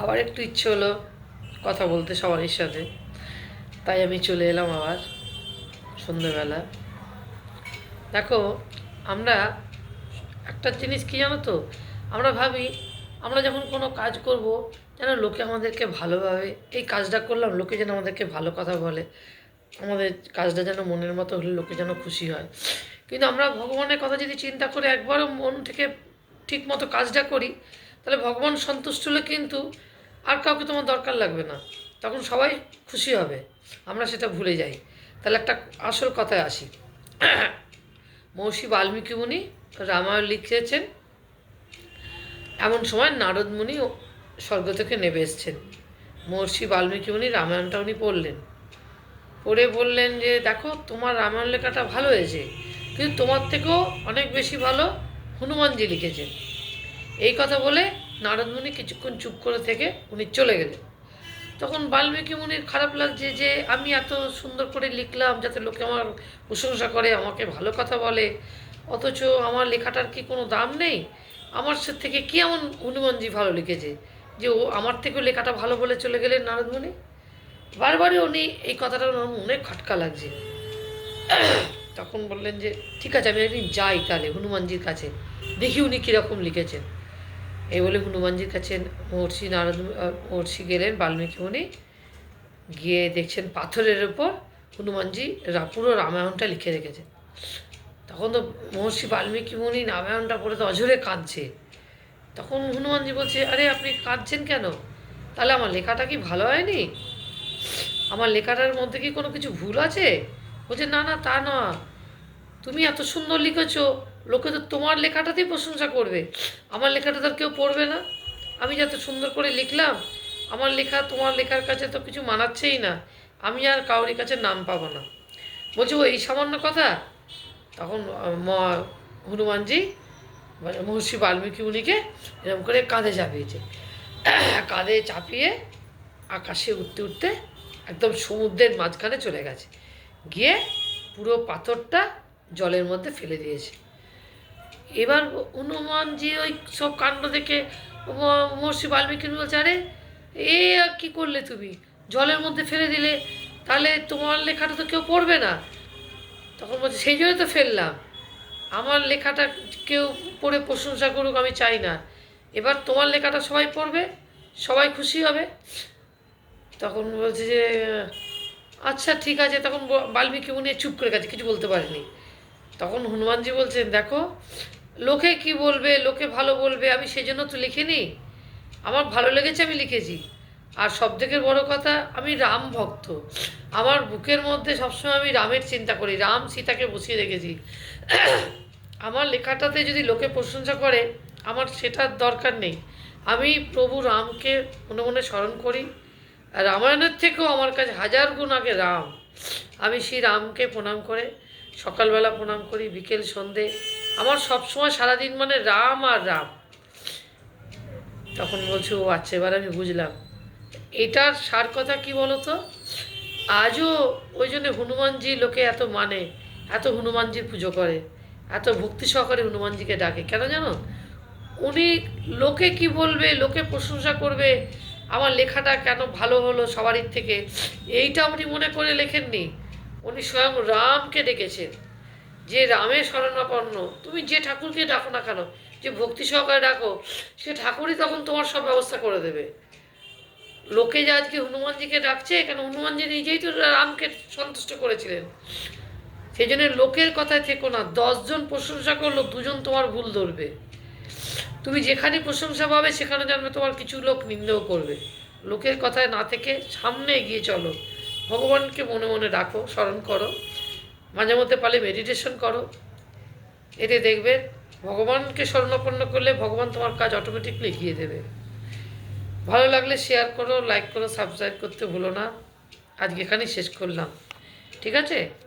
আবার একটু ইচ্ছে হলো কথা বলতে সবারই সাথে, তাই আমি চলে এলাম আবার সন্ধ্যেবেলা। দেখো, আমরা একটা জিনিস কি জানো তো, আমরা ভাবি আমরা যখন কোনো কাজ করব যেন লোকে আমাদেরকে ভালোভাবে, এই কাজটা করলাম লোকে যেন আমাদেরকে ভালো কথা বলে, আমাদের কাজটা যেন মনের মতো হলে লোকে যেন খুশি হয়। কিন্তু আমরা ভগবানের কথা যদি চিন্তা করে একবারও মন থেকে ঠিক মতো কাজটা করি, তাহলে ভগবান সন্তুষ্ট হলে কিন্তু আর কাউকে তোমার দরকার লাগবে না, তখন সবাই খুশি হবে। আমরা সেটা ভুলে যাই। তাহলে একটা আসল কথায় আসি। মহর্ষি বাল্মীকি মুনি রামায়ণ লিখেছেন, এমন সময় নারদ মুনি স্বর্গ থেকে নেমে এসছেন। মহর্ষি বাল্মীকি মুনি রামায়ণটা উনি পড়লেন, পড়ে বললেন যে দেখো, তোমার রামায়ণ লেখাটা ভালো হয়েছে, কিন্তু তোমার থেকেও অনেক বেশি ভালো হনুমানজি লিখেছেন। এই কথা বলে নারদ মুনি কিছুক্ষণ চুপ করে থেকে উনি চলে গেলেন। তখন বাল্মীকি মুনির খারাপ লাগছে যে আমি এত সুন্দর করে লিখলাম যাতে লোকে আমার প্রশংসা করে, আমাকে ভালো কথা বলে, অথচ আমার লেখাটার কি কোনো দাম নেই? আমার সে থেকে কি এমন হনুমানজি ভালো লিখেছে যে ও আমার থেকেও লেখাটা ভালো বলে চলে গেলেন নারদ মুনি? বারবারই উনি এই কথাটা ওনার মনে খটকা লাগছে। তখন বললেন যে ঠিক আছে, আমি একদিন যাই তাহলে হনুমানজির কাছে, দেখি উনি কীরকম লিখেছেন। এই বলে হনুমানজির কাছে মহর্ষি গেলেন বাল্মীকি মুনি, গিয়ে দেখছেন পাথরের ওপর হনুমানজি পুরো রামায়ণটা লিখে রেখেছেন। তখন তো মহর্ষি বাল্মীকি মুনি রামায়ণটা পড়ে তো অঝরে কাঁদছে। তখন হনুমানজি বলছে, আরে আপনি কাঁদছেন কেন? তাহলে আমার লেখাটা কি ভালো হয়নি? আমার লেখাটার মধ্যে কি কোনো কিছু ভুল আছে? বলছে না না, তা না, তুমি এত সুন্দর লিখেছো, লোকে তো তোমার লেখাটাতেই প্রশংসা করবে, আমার লেখাটা তো আর কেউ পড়বে না। আমি যত সুন্দর করে লিখলাম, আমার লেখা তোমার লেখার কাছে তো কিছু মানাচ্ছেই না, আমি আর কাউরির কাছে নাম পাবো না। বলছে ও এই সামান্য কথা? তখন হনুমানজি মহর্ষি বাল্মীকি মুনিকে এরকম করে কাঁধে চাপিয়েছে, কাঁধে চাপিয়ে আকাশে উঠতে উঠতে একদম সমুদ্রের মাঝখানে চলে গেছে, গিয়ে পুরো পাথরটা জলের মধ্যে ফেলে দিয়েছে। এবার হনুমানজি ওই সব কাণ্ড দেখে মহর্ষি বাল্মীকি বলছে, আরে এ কী করলে তুমি, জলের মধ্যে ফেলে দিলে, তাহলে তোমার লেখাটা তো কেউ পড়বে না। তখন বলছে সেই জন্য তো ফেললাম, আমার লেখাটা কেউ পড়ে প্রশংসা করুক আমি চাই না, এবার তোমার লেখাটা সবাই পড়বে, সবাই খুশি হবে। তখন বলছে যে আচ্ছা ঠিক আছে। তখন বাল্মীকি মুনি চুপ করে গেছে, কিছু বলতে পারেনি। তখন হনুমানজি বলছেন, দেখো, লোকে কি বলবে, লোকে ভালো বলবে, আমি সেজন্য তো লিখিনি, আমার ভালো লেগেছে আমি লিখেছি। আর সবথেকে বড় কথা, আমি রাম ভক্ত, আমার বুকের মধ্যে সবসময় আমি রামের চিন্তা করি, রাম সীতাকে বসিয়ে রেখেছি। আমার লেখাটাতে যদি লোকে প্রশংসা করে, আমার সেটার দরকার নেই। আমি প্রভু রামকে মনে মনে স্মরণ করি, আর রামায়ণের থেকেও আমার কাছে হাজার গুণ আগে রাম। আমি সেই রামকে প্রণাম করে সকালবেলা প্রণাম করি, বিকেল সন্ধে, আমার সবসময় সারাদিন মানে রাম আর রাম। তখন বলছে ও আচ্ছা, এবার আমি বুঝলাম। এটার সার কথা কি বলো তো, আজও ওই জন্য হনুমানজি লোকে এত মানে, এত হনুমানজির পুজো করে, এত ভক্তি সহকারে হনুমানজিকে ডাকে, কেন জানো? উনি লোকে কি বলবে, লোকে প্রশংসা করবে, আমার লেখাটা কেন ভালো হলো সবারই থেকে, এইটা উনি মনে করে লেখেননি। উনি স্বয়ং রামকে ডেকেছেন, যে রামের শরণাপন্ন, তুমি যে ঠাকুরকে ডাকো না কেন, যে ভক্তি সহকারে ডাকো, সে ঠাকুরই তখন তোমার সব ব্যবস্থা করে দেবে। লোকে যে আজকে হনুমানজিকে ডাকছে কেন, হনুমানজি নিজেই তো রামকে সন্তুষ্ট করেছিলেন। সেই জন্য লোকের কথায় থেকো না, 10 জন প্রশংসা করলো, 2 জন তোমার ভুল ধরবে। তুমি যেখানে প্রশংসা পাবে সেখানে জানবে তোমার কিছু লোক নিন্দাও করবে। লোকের কথায় না থেকে সামনে এগিয়ে চলো, ভগবানকে মনে মনে ডাকো, স্মরণ করো, মাঝে মধ্যে পারলে মেডিটেশন করো। এতে দেখবে ভগবানকে শরণাপন্ন করলে ভগবান তোমার কাজ অটোমেটিকলি এগিয়ে দেবে। ভালো লাগলে শেয়ার করো, লাইক করো, সাবস্ক্রাইব করতে ভুলো না। আজকে এখানেই শেষ করলাম, ঠিক আছে?